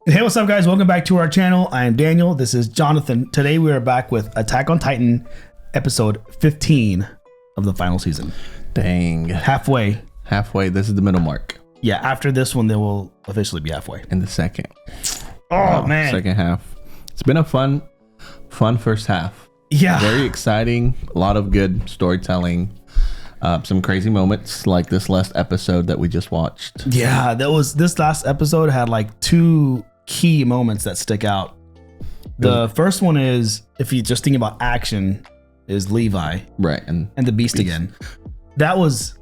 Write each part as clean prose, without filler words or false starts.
Hey, what's up, guys? Welcome back to our channel. I am Daniel. This is Jonathan. Today we are back with Attack on Titan, episode 15 of the final season. Dang. Halfway. This is the middle mark. Yeah, after this one, they will officially be halfway. In the second. Oh, man. Second half. It's been a fun first half. Yeah. Very exciting. A lot of good storytelling. Some crazy moments like this last episode that we just watched. Yeah, this last episode had like two key moments that stick out. The first one is, if you just think about action, is Levi. Right. And the Beast again. That was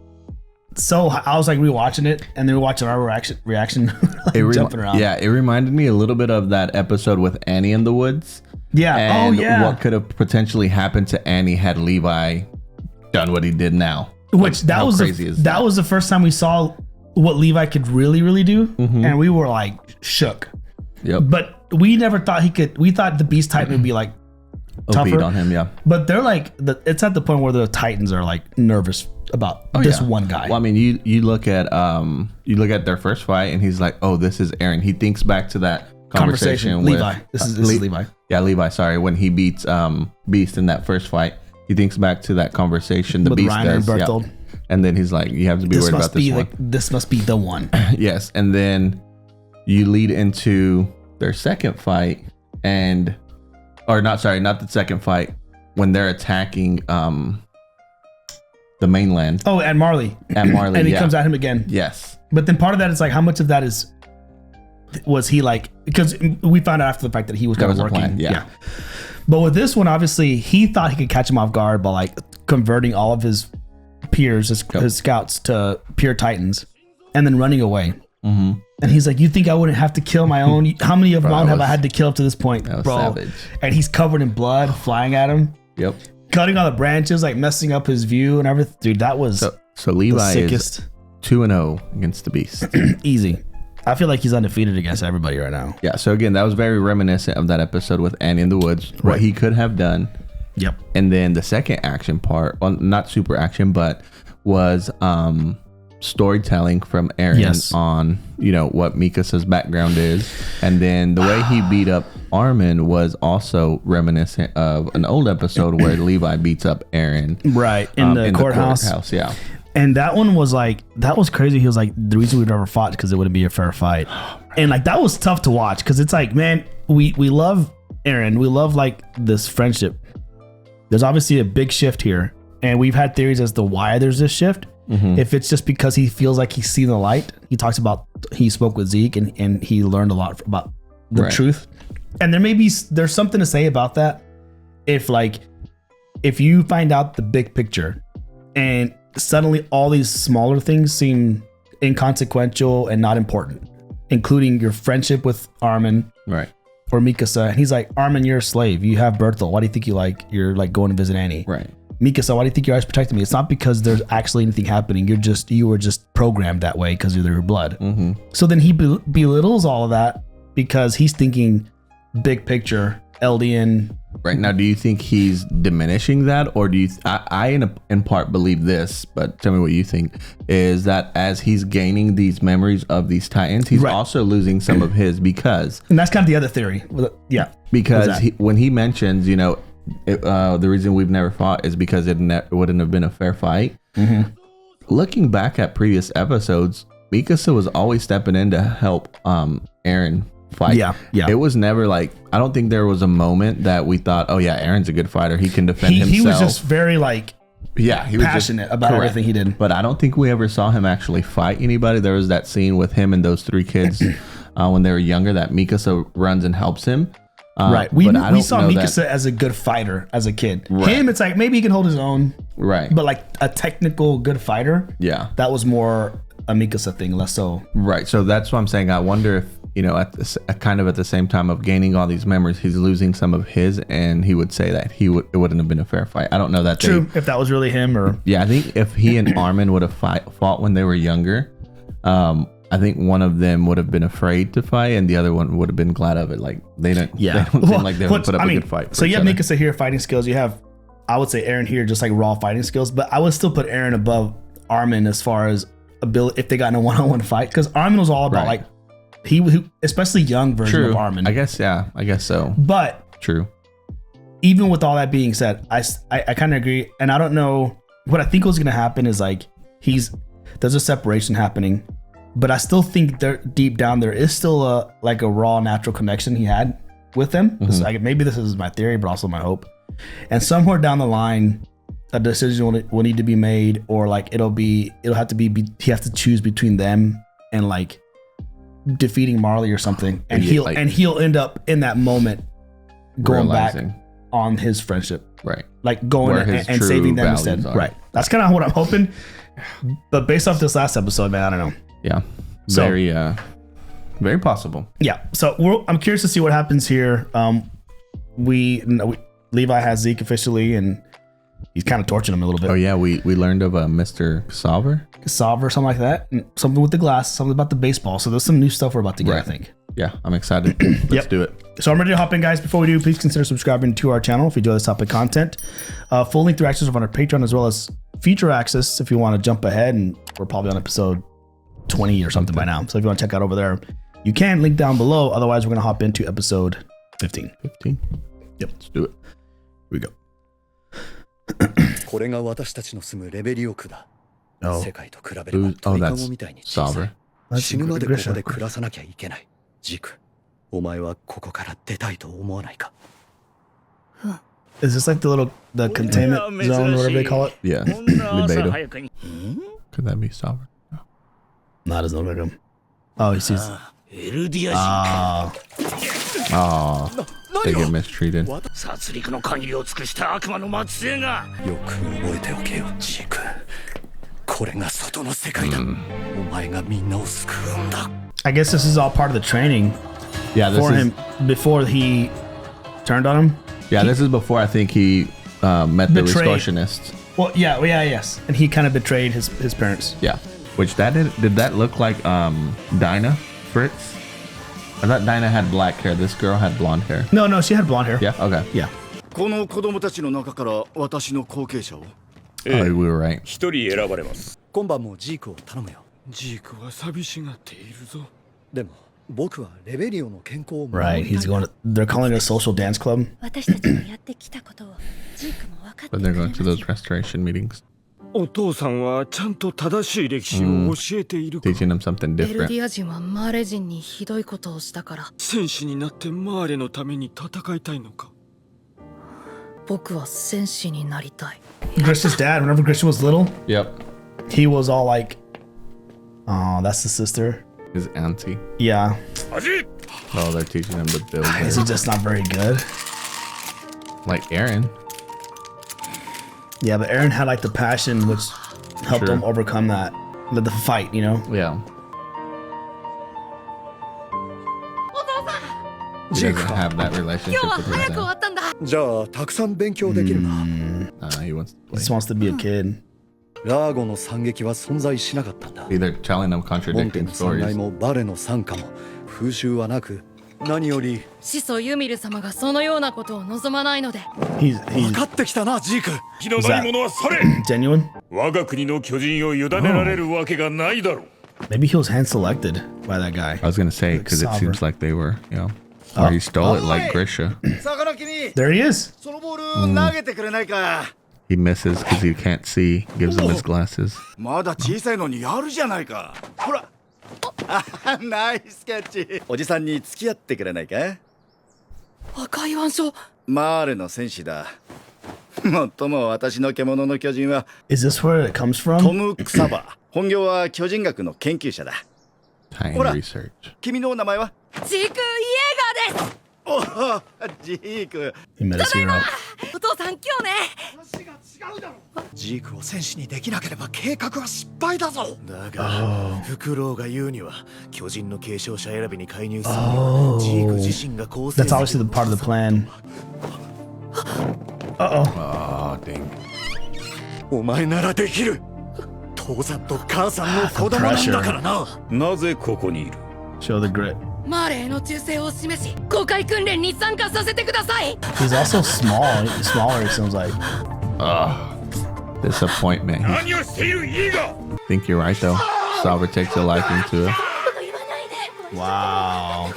so, I was like rewatching it and then we were watching our reaction like jumping around. Yeah, it reminded me a little bit of that episode with Annie in the woods. Yeah. And what could have potentially happened to Annie had Levi done what he did now. Which that was the first time we saw what Levi could really do. Mm-hmm. And we were like shook. Yep. But we never thought we thought the Beast Titan would be like tougher on him, yeah. But they're like, it's at the point where the Titans are like nervous about this one guy. Well, I mean, you look at their first fight and he's like, oh, this is Eren. He thinks back to that conversation with Levi. This is Levi. Yeah, Levi, sorry. When he beats Beast in that first fight, he thinks back to that conversation the with Beast Reiner does. and Berthold. Yep. And then he's like, you have to be worried about this one. This must be the one. Yes. And then you lead into their second fight not the second fight, when they're attacking the mainland. Oh, and Marley. And he comes at him again. Yes. But then part of that is like, how much of that was he like, because we found out after the fact that he was kind of working. Plan, yeah. But with this one, obviously, he thought he could catch him off guard by like converting all of his peers, his scouts, to pure Titans, and then running away. Mm-hmm. And he's like, "You think I wouldn't have to kill my own? How many of mine have I had to kill up to this point, bro?" Savage. And he's covered in blood, flying at him. Yep. Cutting all the branches, like messing up his view and everything. Dude, that was so Levi is 2-0 against the Beast. Easy. I feel like he's undefeated against everybody right now. Yeah. So again, that was very reminiscent of that episode with Annie in the woods. Right. What he could have done. Yep. And then the second action part, well, not super action, but was storytelling from Eren on, what Mikasa's background is. And then the way he beat up Armin was also reminiscent of an old episode where Levi beats up Eren. Right. In the courthouse. Yeah. And that one was like, that was crazy. He was like, the reason we've never fought is because it wouldn't be a fair fight. And like, that was tough to watch because it's like, man, we love Eren. We love like this friendship. There's obviously a big shift here. And we've had theories as to why there's this shift. Mm-hmm. If it's just because he feels like he's seen the light. He talks about, he spoke with Zeke and he learned a lot about the truth. And there's something to say about that. If you find out the big picture and suddenly all these smaller things seem inconsequential and not important, including your friendship with Armin, right, or Mikasa. And he's like, Armin, you're a slave. You have Berthold. Why do you think you're like going to visit Annie? Right. Mikasa, why do you think you're always protecting me? It's not because there's actually anything happening. You were just programmed that way because of your blood. Mm-hmm. So then he belittles all of that because he's thinking big picture, Eldian. Right. Now, do you think he's diminishing that, or do you? I in part believe this, but tell me what you think. Is that as he's gaining these memories of these Titans, he's also losing some of his and that's kind of the other theory. Yeah. Because when he mentions, the reason we've never fought is because it wouldn't have been a fair fight. Mm-hmm. Looking back at previous episodes, Mikasa was always stepping in to help Eren fight. Yeah. It was never like, I don't think there was a moment that we thought, oh yeah, Eren's a good fighter. He can defend himself. He was just very he was passionate about everything he did. But I don't think we ever saw him actually fight anybody. There was that scene with him and those three kids when they were younger that Mikasa runs and helps him. Right. We saw Mikasa as a good fighter as a kid. Right. Him, it's like maybe he can hold his own. Right. But like a technical good fighter. Yeah. That was more a Mikasa thing, less so. Right. So that's what I'm saying. I wonder if, at the same time of gaining all these memories, he's losing some of his, and he would say that it wouldn't have been a fair fight. I don't know that. True. If that was really him, or yeah, I think if he and Armin would have fought when they were younger, I think one of them would have been afraid to fight, and the other one would have been glad of it. Like they don't seem like they would put up a good fight. So you have Mikasa here fighting skills. You have, I would say, Eren here just like raw fighting skills, but I would still put Eren above Armin as far as ability if they got in a one-on-one fight, because Armin was all about like he especially young version of Armin. I guess, yeah. I guess so. But true. Even with all that being said, I kind of agree. And I don't know what I think was going to happen is like there's a separation happening, but I still think there deep down there is still a raw natural connection he had with him. Maybe this is my theory, but also my hope. And somewhere down the line, a decision will need to be made, or like it'll have to be he has to choose between them and like defeating Marley or something, and he'll end up in that moment going back on his friendship, right? Like going and saving them instead, right? That's kind of what I'm hoping. But based off this last episode, man, I don't know. Yeah, very possible. Yeah, so I'm curious to see what happens here. Levi has Zeke officially, and he's kind of torching him a little bit. Oh yeah, we learned of Mr. Solver or something like that. And something with the glass, something about the baseball. So there's some new stuff we're about to get, I think. Yeah, I'm excited. Let's do it. So I'm ready to hop in, guys. Before we do, please consider subscribing to our channel if you enjoy this type of content. Full length reactions on our Patreon, as well as feature access if you want to jump ahead. And we're probably on episode 20 or something by now. So if you want to check out over there, you can. Link down below. Otherwise, we're going to hop into episode 15. 15? Yep. Let's do it. Here we go. これが私たちの住むレベリオ区だ。 Oh. 世界と比べれば鳥かごみたいに小さい。死ぬまでここで暮らさなきゃいけない。ジク、お前はここから出たいと思わないか? Is this like the containment zone, whatever they call it? Yeah. Libedo. Could that be Solver? No. Not as long as him. Oh, he sees. They get mistreated. 殺戮の限りを尽くした悪魔の末裔が。よく覚えておけよ、ジーク。これが外の世界だ。お前がみんなを救うんだ。 I guess this is all part of the training. Yeah, this for is him before he turned on him. Yeah, this is before I think he met the Restortionists. Well, yes, and he kind of betrayed his parents. Yeah, which did that look like Dinah Fritz? I thought Dinah had black hair. This girl had blonde hair. No, she had blonde hair. Yeah, okay. Yeah. この子供たちの中から私の後継者を。Oh, we were right. 一人選ばれます。今晩もジークを頼むよ。ジークは寂しがっているぞ。でも僕はレベリオの健康を Right, he's going to. They're calling it a social dance club. 私たちのやってきたことをジークも分かってく But れ they're ま going to す those restoration meetings, お父さんはちゃんと正しい歴史を教えているか。 teaching them something ベルデ different. ィア人はマーレ人にひどいことをしたから戦士になってマーレのために戦いたいのか。僕は戦士になりたい。 Grish's dad, whenever Grish was little, Yep, he was all like, "Oh, that's the sister." his auntie. Yeah. Oh, they're teaching him to build. Is he just not very good? Like Aaron. Yeah, but Aaron had like the passion, which helped Sure. him overcome that, the fight, you know. Yeah. He doesn't have that relationship 今日は with his 早く終 dad. わったんだ。じゃあたくさん勉強できるな。 He wants to He play. just wants to be a kid. ラーゴの惨劇は存在しなかったんだ。 Either telling them モンテ contradicting の惨害 stories. もバレの惨禍も風習はなく、何より始祖ユミル様がそのようなことを望まないので He's 分かってきたな、ジーク。気のないものは去れ。 genuine. 我が国の巨人を委ねられるわけがないだろう。 Maybe he was hand selected by that guy. I was gonna say because it Solver. seems like they were, or he stole it like Grisha. 魚木に There he is. そのボール投げてくれないか。 He misses because he can't see. Gives him his glasses. まだ小さいのにやるじゃないか。ほら。ナイスキャッチ。おじさんに付き合ってくれないか。赤い腕章。マーレの戦士だ。もっとも私の獣の巨人は Is this where it comes ト from? ム・クサバ。本業は巨人学の研究者だ。 Time Hola. research. 君の名前は？ジーク・イエーガーです。おお、ジーク。 He met his hero. お父さん今日ね。ジークを戦士にできなければ計画は失敗だぞ。だが、フクロウが言うには巨人の継承者選びに介入する Oh. ジーク自身が構成 That's obviously the part of the plan. Uh-oh. Oh, dang. お前ならできる。父さんと母さんの子供なんだからな。なぜここにいる？ Show the grit. マーレへの忠誠を示し公開訓練に参加させてください。 He's also small. Smaller, it seems like. Disappointment. 何をしているイーガー？ Think you're right though. Salver takes a liking to it. こと言わないで。Wow.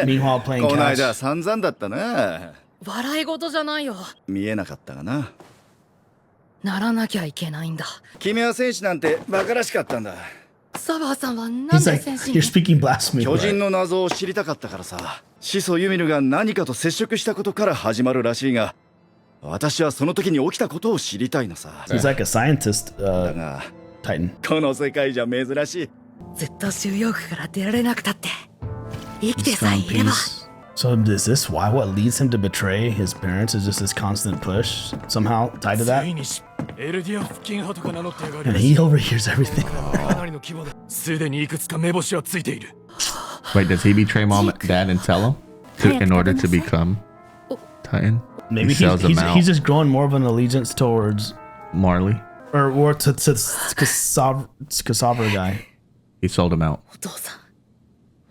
Meanwhile, playing この間 catch. 散々だったな。笑い事じゃないよ。見えなかったがな。ならなきゃいけないんだ。君は戦士なんて馬鹿らしかったんだ。サバーさんはなん He's で like, 戦士 you're speaking blasphemy. 巨人 Right? の謎を知りたかったからさ。始祖ユミルが何かと接触したことから始まるらしいが、私はその時に起きたことを知りたいのさ。 He's like a scientist, だが Titan. この世界じゃ珍しい。ずっと収容区から出られなくたって生きて He's さえ found いれば peace. So is this why what leads him to betray his parents is just this constant push somehow tied to that? ついにエルディア付近派とか名乗ってやがる And he overhears everything. かなりの規模だすでにいくつか目星はついている Wait, does he betray mom and dad and sell them in order to become Titan? Maybe he sells them out. he's just growing more of an allegiance towards Marley. or to Cassava guy. He sold him out. お父さん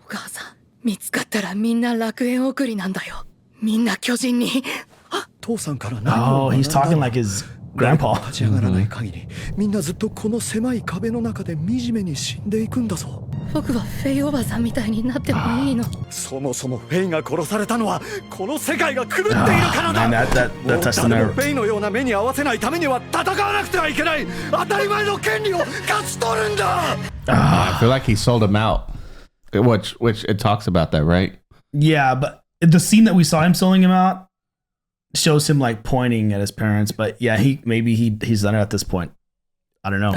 お母さん見つかったらみんな楽園送りなんだよ。みんな巨人に父さんから何 Oh, を he's 学ん talking だ like his grandpa. 立ち上がらない限りみんなずっとこの狭い壁の中で惨めに死んでいくんだぞ。僕はフェイおばさんみたいになってもいいの。そもそもフェイが殺されたのはこの世界が狂っているからだ。 Man, that もう touched the 誰も nerve. フェイのような目に合わせないためには戦わなくてはいけない当たり前の権利を勝ち取るんだ。 I feel like he sold him out. Which it talks about that, right? Yeah, but the scene that we saw him selling him out shows him like pointing at his parents. But yeah, he's done it at this point. I don't know.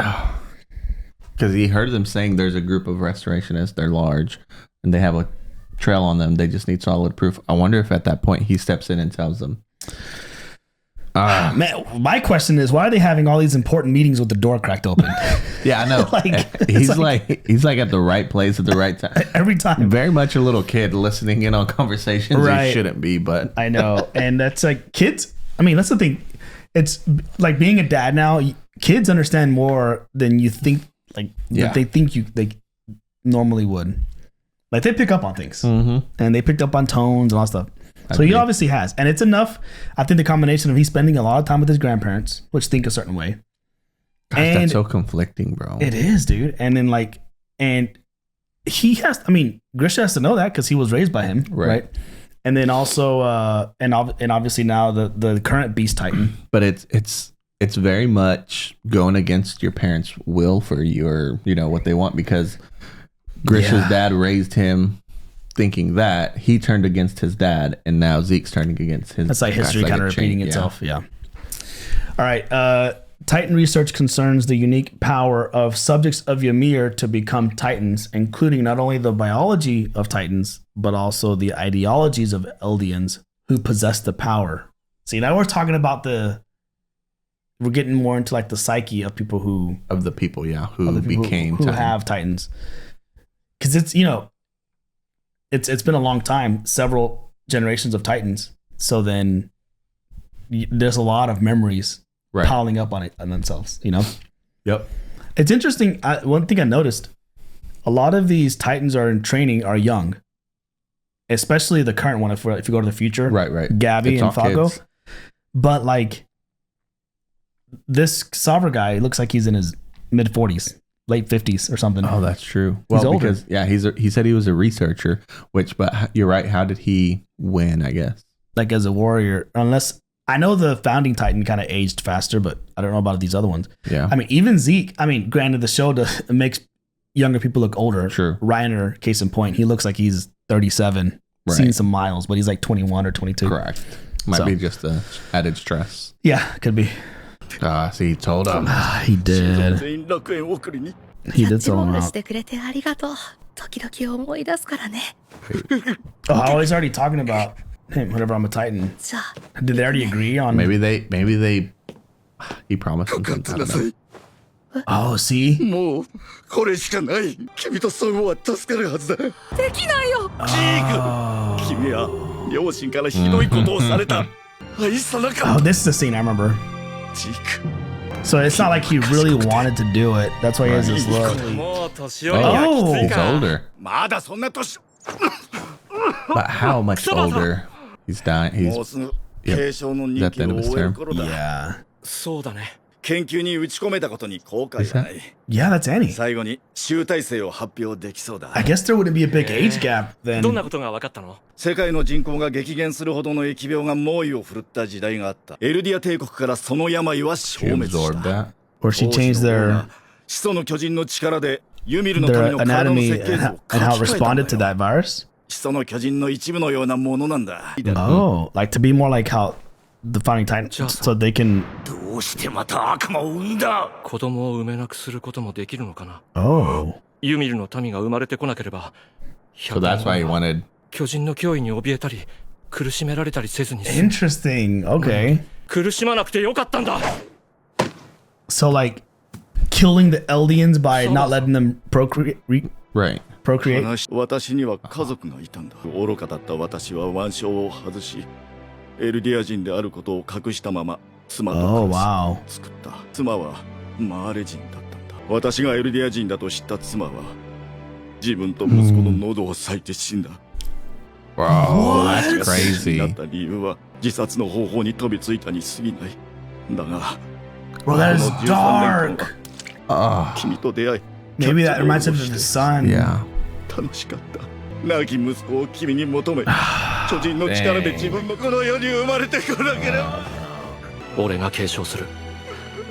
Because he heard them saying there's a group of restorationists. They're large, and they have a trail on them. They just need solid proof. I wonder if at that point he steps in and tells them. Man, my question is, why are they having all these important meetings with the door cracked open? Yeah, I know. He's like at the right place at the right time. Every time. Very much a little kid listening in on conversations Right. he shouldn't be, but I know. And that's like kids. I mean, that's the thing. It's like being a dad now, kids understand more than you think, like Yeah. they think they normally would. Like they pick up on things and they picked up on tones and all that stuff. So he obviously has. And it's enough. I think the combination of he's spending a lot of time with his grandparents, which think a certain way. gosh, And that's so conflicting, bro. it is, dude. And then and he has, I mean, Grisha has to know that because he was raised by him. Right. And then also, and obviously now the current Beast Titan. But it's very much going against your parents' will for your, what they want, because Grisha's dad raised him thinking that he turned against his dad, and now Zeke's turning against his. That's like history kind of repeating itself. Yeah. All right. Titan research concerns the unique power of subjects of Ymir to become Titans, including not only the biology of Titans, but also the ideologies of Eldians who possess the power. See, now we're talking about we're getting more into like the psyche of people who became who Titans. have Titans. Because it's, it's been a long time, several generations of Titans. So then there's a lot of memories piling up on themselves, Yep. It's interesting. One thing I noticed, a lot of these Titans are in training are young, especially the current one. If you go to the future, Right. Gabby It's and all Falco. kids. But like this Sabra guy looks like he's in his mid 40s, late 50s or something. Oh, that's true. Well, older. because he said he was a researcher, but you're right. How did he win? I guess like as a warrior, unless I know the founding Titan kind of aged faster, but I don't know about these other ones. Yeah. I mean, even Zeke. I mean, granted, the show makes younger people look older. Sure. Reiner, case in point, he looks like he's 37, seen some miles, but he's like 21 or 22. Correct. Might be just the added stress. Yeah, could be. See, he told him. He did. 全員楽園送りに He キャッ did チボ sell ー him ル out. してくれてありがとう。時々思い出すからね。 Oh, I was already talking about him whenever I'm a Titan. じゃあ Did they already agree on? Maybe they. He promised him 勝 something. つ I な don't さ know. い Oh, see? もうこれしかない君とソンは助かるはずだジーできないよ。ク君は両親からひどいことをされた愛さなか Oh, った this is the scene I remember. ジーク So it's not like he really wanted to do it. That's why he has this look. もう年寄りにはき Oh, つい he's か older. まだそんな年 But how much older? He's dying. もう He's すぐ継承の任期を終える頃だ Yeah. そうだね研究に打ち込めたことに後悔はない。Yeah, that's Annie. 最後に集大成を発表できそうだ。I guess there wouldn't be a big age gap then. どんなことが分かったの？世界の人口が激減するほどの疫病が猛威を振るった時代があった。エルディア帝国からその病は消滅した。Or she changed their 始祖の巨人の力でユミルの民の体の設計図を and how it responded to that virus. 始祖の巨人の一部のようなものなんだ。Oh, like to be more like how the founding titan, so they can. どうしてまた悪魔を生んだ？子供を産めなくすることもできるのかな。Oh. ユミルの民が生まれてこなければ、So that's why he wanted. 巨人の脅威に怯えたり、苦しめられたりせずに。Interesting. Okay. 苦しまなくてよかったんだ。So like killing the Eldians by not letting them procreate. Right. Procreate. 私には家族がいたんだ。愚かだった私は腕章を外し、エルディア人であることを隠したまま妻と暮らし作った。妻はマーレ人だったんだ。私がエルディア人だと知った妻は自分と息子の喉を裂いて死んだ。Wow, that's crazy. だった理由は自殺の方法に飛びついたに過ぎない。だが、Well, that is dark. 君と出会い、 Maybe that reminds him of his son. Yeah. 楽しかった。亡き息子を君に求め、巨人の力で自分もこの世に生まれてこなければ。俺が継承する。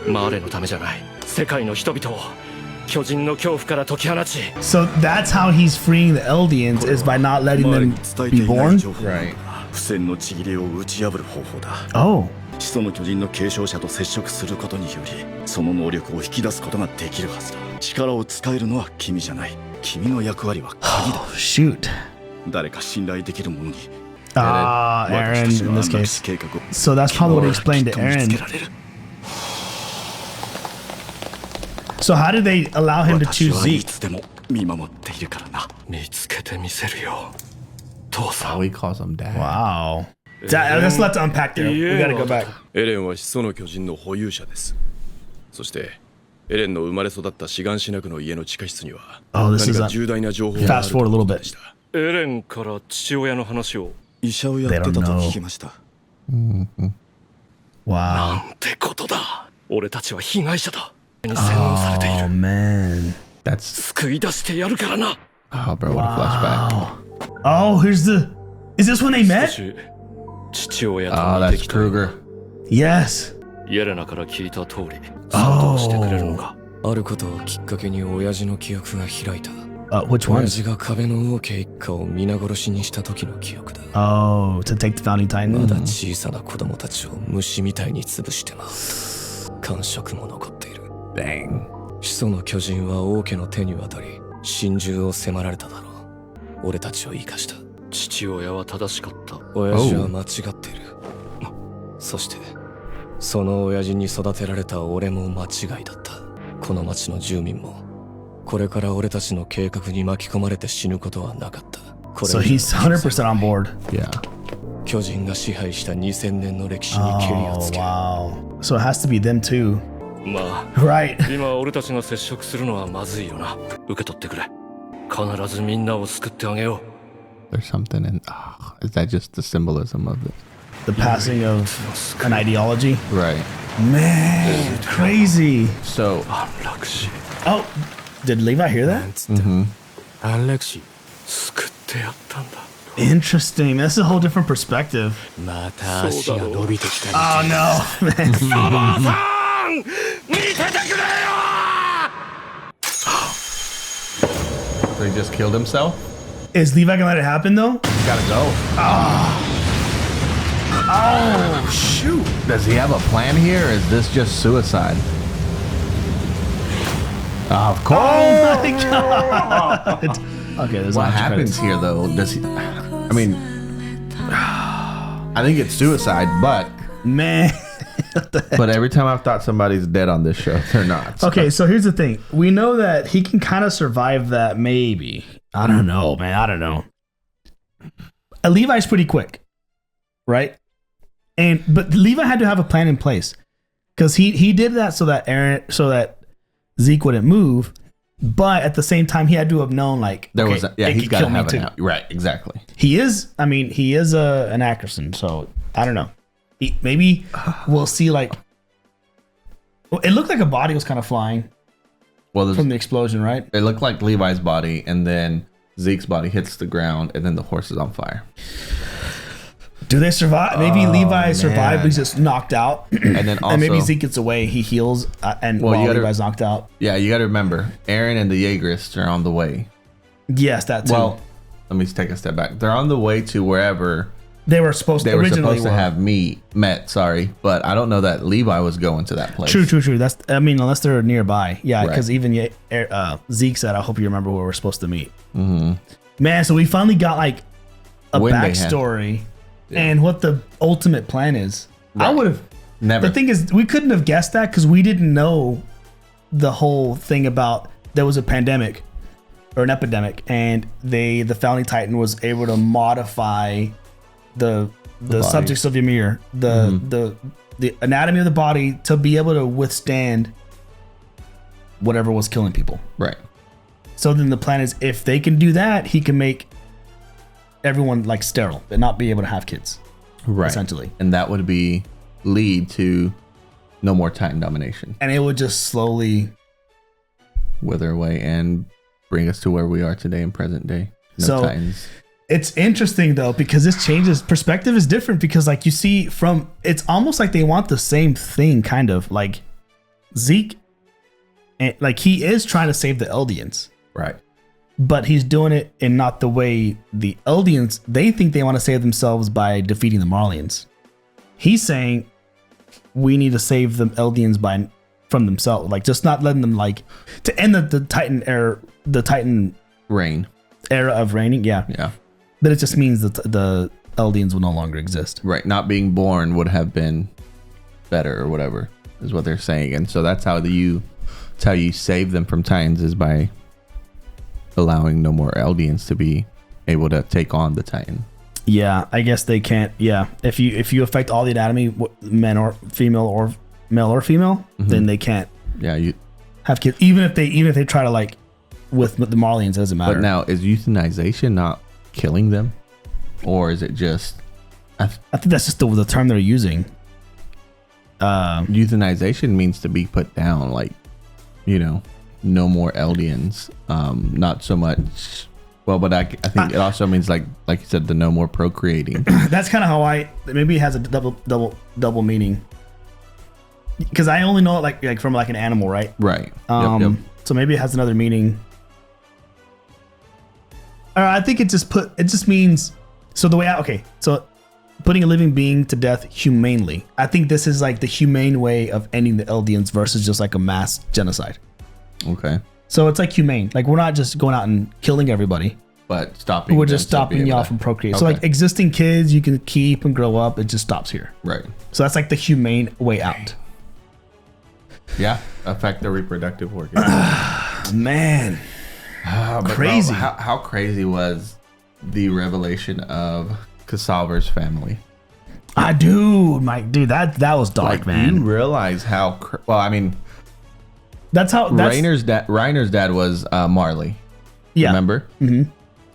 マーレのためじゃない。世界の人々を巨人の恐怖から解き放ち。So that's how he's freeing the Eldians is by not letting them be born. Right. 不戦のちぎりを打ち破る方法だ。Oh. 始祖の巨人の継承者と接触することにより、その能力を引き出すことができるはずだ。力を使えるのは君じゃない。君の役割は鍵だ。Oh, shoot. 誰か信頼できる者に。Aaron in this case. So that's probably what he explained to Aaron. So how did they allow him to choose Zeke? いつでも見守っているからな。見つけてみせるよ。父さ Oh, ん。 he calls him dad. Wow. Let's unpack there. We gotta go back. エレンは始祖の巨人の保有者です。そしてエレンの生まれ育ったシガンシナ区の家の地下室には何か重大な情報があるとのことでした。エレンから父親の話を。医者をやってたと聞きました。Wow. なんてことだ。俺たちは被害者だ。に洗脳されている。Oh man. That's 救い出してやるからな。oh, bro, what a flashback. Oh, here's the. Is this when they met? 父親 Oh, と似 that's てきた。 Kruger. Yes. イエレナから聞いた通り、どうしてくれるのか。あることをきっかけに親父の記憶が開いた。Which 親 one? 父が壁の王家一家を皆殺しにした時の記憶だ。Oh, to take the founding titan. まだ小さな子供たちを虫みたいに潰して回った。感触も残っている。Dang. 始祖の巨人は王家の手に渡り、心中を迫られただろう。俺たちを生かした。父親は正しかった。親父は間違っている。そしてその親父に育てられた俺も間違いだった。この町の住民もこれから俺たちの計画に巻き込まれて死ぬことはなかった。So he's 100% on board. Yeah. 巨人が支配した2000年の歴史にケリをつける。Wow. So it has to be them too. まあ、Right. 今俺たちが接触するのはまずいよな。受け取ってくれ。必ずみんなを救ってあげよう。There's something in. Is that just the symbolism of it? The passing of an ideology. Right. Man, crazy. So. Oh, did Levi hear that? Alexi. 救ってやったんだ。Interesting. That's a whole different perspective. また足が伸びてきた。Oh no, man. サバーさん、見ててくれよ。So he just killed himself? Is Levi gonna let it happen though? He's gotta go. Oh shoot. Does he have a plan here, or is this just suicide? Of course. Oh my god. Okay, there's what happens here though? Does he? I mean, I think it's suicide, but man. But every time I've thought somebody's dead on this show, they're not. Okay, so here's the thing. We know that he can kind of survive that, maybe. I don't know, man. I don't know. Levi's pretty quick, right? But Levi had to have a plan in place because he did that so that Zeke wouldn't move. But at the same time, he had to have known like there okay, was he's got to have an right, exactly. He is. I mean, he is an Ackerson, so I don't know. Maybe we'll see like It looked like a body was kind of flying. Well, from the explosion, right? It looked like Levi's body, and then Zeke's body hits the ground, and then the horse is on fire. Do they survive? Maybe Levi survived, but he's just knocked out. And then also, and maybe Zeke gets away, he heals, and while Levi's knocked out. Yeah, you got to remember, Aaron and the Jaegerists are on the way. Yes, that too. Well, let me take a step back. They're on the way to wherever they were supposed to have met. Sorry, but I don't know that Levi was going to that place. True. That's unless they're nearby. Yeah, because even Zeke said, "I hope you remember where we're supposed to meet." Mm-hmm. Man, so we finally got like a backstory and what the ultimate plan is. Right. I would have never. The thing is, we couldn't have guessed that because we didn't know the whole thing about there was a pandemic or an epidemic, and the founding Titan was able to modify the subjects of Ymir, the anatomy of the body to be able to withstand whatever was killing people. Right. So then the plan is, if they can do that, he can make everyone like sterile and not be able to have kids. Right. Essentially. And that would lead to no more Titan domination. And it would just slowly wither away and bring us to where we are today in present day. No Titans. It's interesting though, because this changes perspective is different, because like you see it's almost like they want the same thing, kind of like Zeke, and like he is trying to save the Eldians. Right. But he's doing it in not the way the Eldians, they think they want to save themselves by defeating the Marleyans. He's saying we need to save the Eldians from themselves, like just not letting them to end the Titan era, the Titan reign era of reigning. Yeah. But it just means that the Eldians will no longer exist. Right. Not being born would have been better or whatever is what they're saying. And so that's how you save them from Titans, is by allowing no more Eldians to be able to take on the Titan. Yeah, I guess they can't. Yeah. If you affect all the anatomy, men or female or male or female, then they can't you have kids. Even if they try to with the Marleyans, it doesn't matter. But now, is euthanization not killing them, or is it just I think that's just the term they're using. Euthanization means to be put down, no more Eldians. Not so much. Well, but I think it also means like you said, the no more procreating. That's kind of how maybe it has a double meaning, because I only know it like from an animal, right? Right. Yep. So maybe it has another meaning. I think it just means, so the way so putting a living being to death humanely. I think this is like the humane way of ending the Eldians versus just like a mass genocide. Okay. So it's like humane. Like, we're not just going out and killing everybody, but stopping. We're just stopping y'all from procreating. Okay. So like existing kids you can keep and grow up. It just stops here. Right. So that's like the humane way out. Yeah. Affect the reproductive organs. Man. Crazy. Bro, how crazy was the revelation of Kasalver's family? Dude, that was dark, man. You realize how that's Rainer's dad was Marley. Yeah. Remember? Mm-hmm.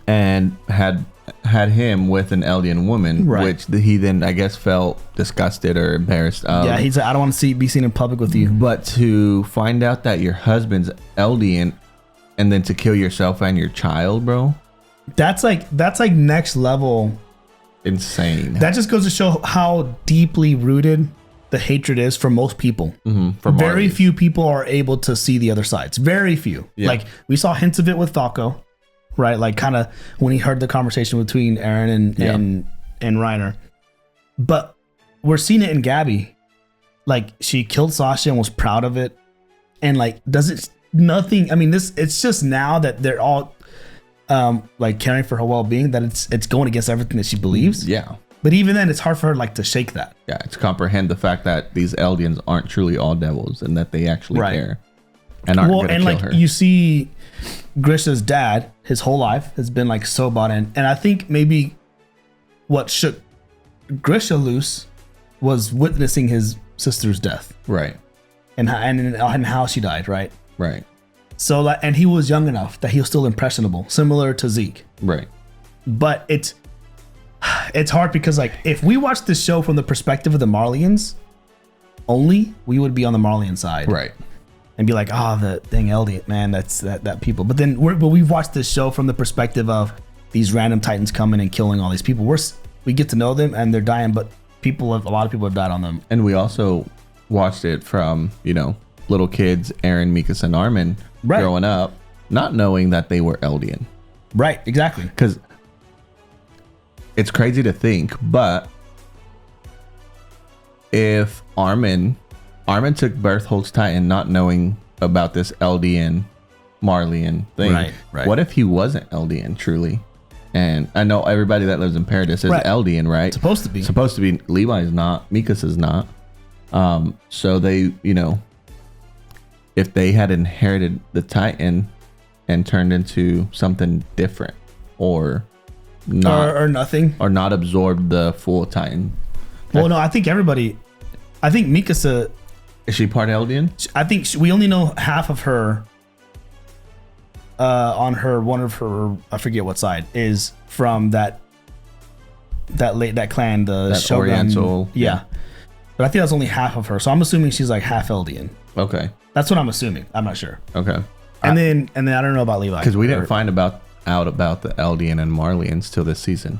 And had him with an Eldian woman, right, which he then, I guess, felt disgusted or embarrassed of. Yeah, he said, I don't want to be seen in public with you. But to find out that your husband's Eldian and then to kill yourself and your child, bro. That's like next level insane. That just goes to show how deeply rooted the hatred is for most people. Mm-hmm, very few people are able to see the other sides. Very few. Yeah. Like, we saw hints of it with Falco, right? Like, kind of when he heard the conversation between Aaron and Reiner. But we're seeing it in Gabby. Like, she killed Sasha and was proud of it. And like, nothing. I mean, it's just now that they're all like caring for her well-being, that it's going against everything that she believes. Yeah. But even then, it's hard for her to shake that. Yeah, to comprehend the fact that these Eldians aren't truly all devils and that they actually care and aren't going to kill her. You see, Grisha's dad, his whole life has been like so bought in, and I think maybe what shook Grisha loose was witnessing his sister's death, right, and how she died, right. So, and he was young enough that he was still impressionable, similar to Zeke, right. But it's hard because, like, if we watch this show from the perspective of the Marleyans, only, we would be on the Marleyan side, right? And be like, oh, the dang Eldian, man, that's that people. But then we've watched this show from the perspective of these random Titans coming and killing all these people. We get to know them and they're dying, but a lot of people have died on them. And we also watched it from, little kids, Eren, Mikasa, and Armin growing up, not knowing that they were Eldian. Right, exactly. Because it's crazy to think, but if Armin took Bertholdt's Titan not knowing about this Eldian, Marleyan thing, right. What if he wasn't Eldian truly? And I know everybody that lives in Paradis is Eldian, right? Supposed to be. Levi's not. Mikasa's not. So they, if they had inherited the Titan and turned into something different, or not, or nothing, or not absorbed the full Titan. Well, no, I think Mikasa. Is she part Eldian? I think we only know half of her. On one of her, I forget what side, is from that clan, the Shogun. Oriental. Yeah. But I think that's only half of her. So I'm assuming she's like half Eldian. Okay. That's what I'm assuming. I'm not sure. Okay. And then I don't know about Levi. Because we didn't find out about the Eldian and Marleyans till this season.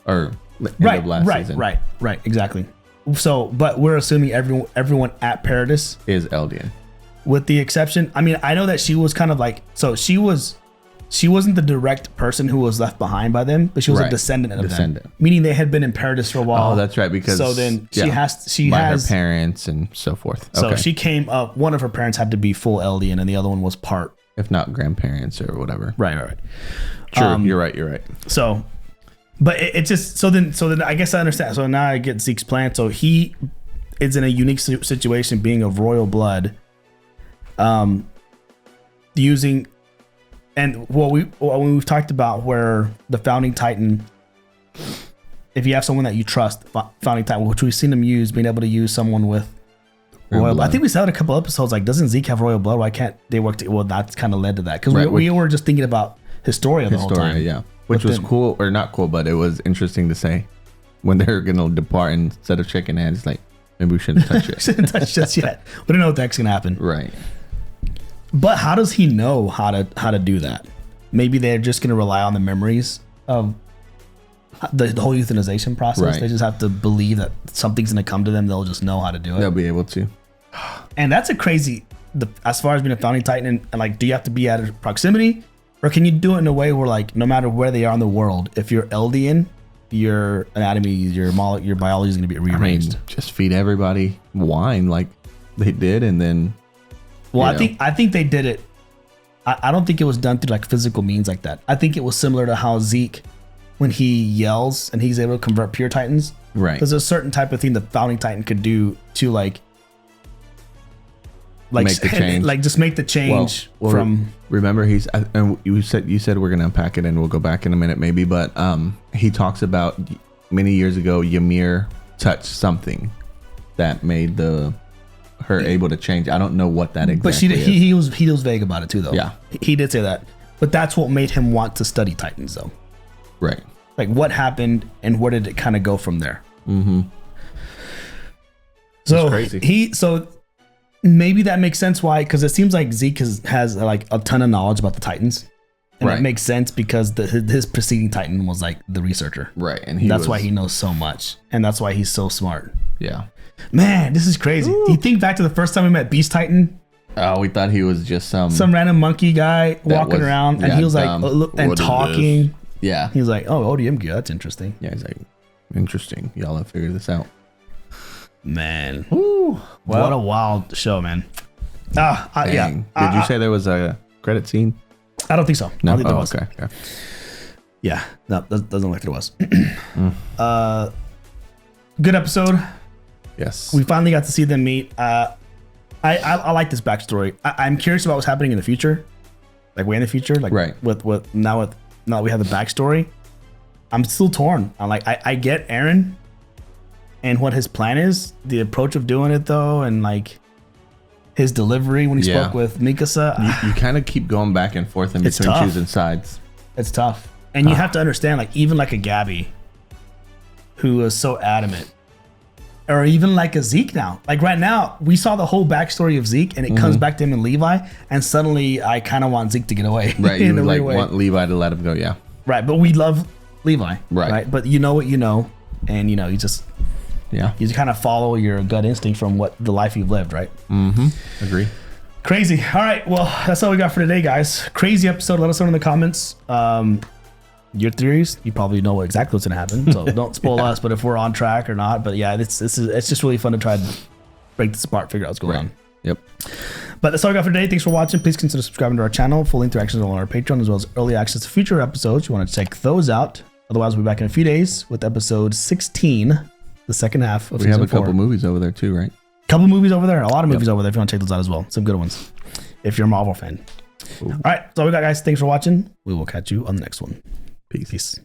Or end of last season. Right, exactly. So, but we're assuming everyone at Paradis is Eldian. With the exception, I mean, I know that she was kind of like, so she wasn't the direct person who was left behind by them, but she was a descendant of them. Meaning they had been in Paradis for a while. Oh, that's right. Because so then she has her parents and so forth. So she came up. One of her parents had to be full Eldian, and the other one was part, if not grandparents or whatever. Right. True. You're right. So, but it just so then I guess I understand. So now I get Zeke's plan. So he is in a unique situation, being of royal blood. Using, and when we've talked about where the founding Titan, if you have someone that you trust, founding Titan, which we've seen them use, being able to use someone with royal blood. I think we said in a couple episodes, like, doesn't Zeke have royal blood? Why can't they work together? Well, that's kind of led to that, because we were just thinking about Historia the whole time. Yeah, which was cool, or not cool, but it was interesting to say when they're gonna depart, and instead of shaking hands, like, maybe we shouldn't touch it. Shouldn't touch just yet. We don't know what the heck's gonna happen. Right. But how does he know how to do that? Maybe they're just going to rely on the memories of the whole euthanization process. Right. They just have to believe that something's going to come to them. They'll just know how to do it. They'll be able to. And that's a crazy, as far as being a founding Titan, and like, do you have to be at a proximity, or can you do it in a way where, like, no matter where they are in the world, if you're Eldian, your anatomy, your biology is going to be rearranged? I mean, just feed everybody wine like they did, and then. Well, I think they did it. I don't think it was done through like physical means like that. I think it was similar to how Zeke, when he yells and he's able to convert pure Titans. Right. There's a certain type of thing the founding Titan could do to like make the change. Like just make the change from. Remember, and you said we're gonna unpack it and we'll go back in a minute maybe, but he talks about many years ago Ymir touched something that made her able to change. I don't know what that exactly is. But he was vague about it too, though. Yeah, he did say that. But that's what made him want to study Titans, though. Right. Like, what happened and where did it kind of go from there? Mm-hmm. So crazy. So maybe that makes sense why, because it seems like Zeke has like a ton of knowledge about the Titans. And it makes sense because his preceding Titan was like the researcher. Right. And that's why he knows so much. And that's why he's so smart. Yeah. Man, this is crazy. Ooh. Do you think back to the first time we met Beast Titan? Oh, we thought he was just some random monkey guy walking around, and he was like, and talking. Yeah. He was like, oh, ODM gear, that's interesting. Yeah, he's like, interesting. Y'all have figured this out. Man. Ooh, what a wild show, man. Yeah. Did you say there was a credit scene? I don't think so. No. I don't think there was. Okay. Yeah. No, doesn't look like there was. Good episode. Yes. We finally got to see them meet. I like this backstory. I'm curious about what's happening in the future, like way in the future, like with now we have the backstory. I'm still torn. I'm like, I get Eren and what his plan is, the approach of doing it though, and like his delivery when he spoke with Mikasa. You kind of keep going back and forth in between choosing sides. It's tough, and you have to understand, like, even like a Gabby, who was so adamant or even like a Zeke now. Like right now, we saw the whole backstory of Zeke, and it comes back to him and Levi, and suddenly I kind of want Zeke to get away. Right, you like want Levi to let him go, yeah. Right, but we love Levi. Right. But you know what you know, and you know you just you kind of follow your gut instinct from what the life you've lived, right? Agree. Crazy. All right, well that's all we got for today, guys. Crazy episode. Let us know in the comments. Your theories, you probably know exactly what's gonna happen, so don't spoil us. But if we're on track or not, but yeah, it's just really fun to try to break this apart, figure out what's going on. Yep. But that's all we got for today. Thanks for watching. Please consider subscribing to our channel. Full interactions on our Patreon, as well as early access to future episodes. You want to check those out. Otherwise, we'll be back in a few days with episode 16, the second half of season 4. We have a couple movies over there too, right? Couple movies over there. A lot of movies over there if you want to check those out as well. Some good ones if you're a Marvel fan. All right, that's all we got, guys. Thanks for watching. We will catch you on the next one. Peace.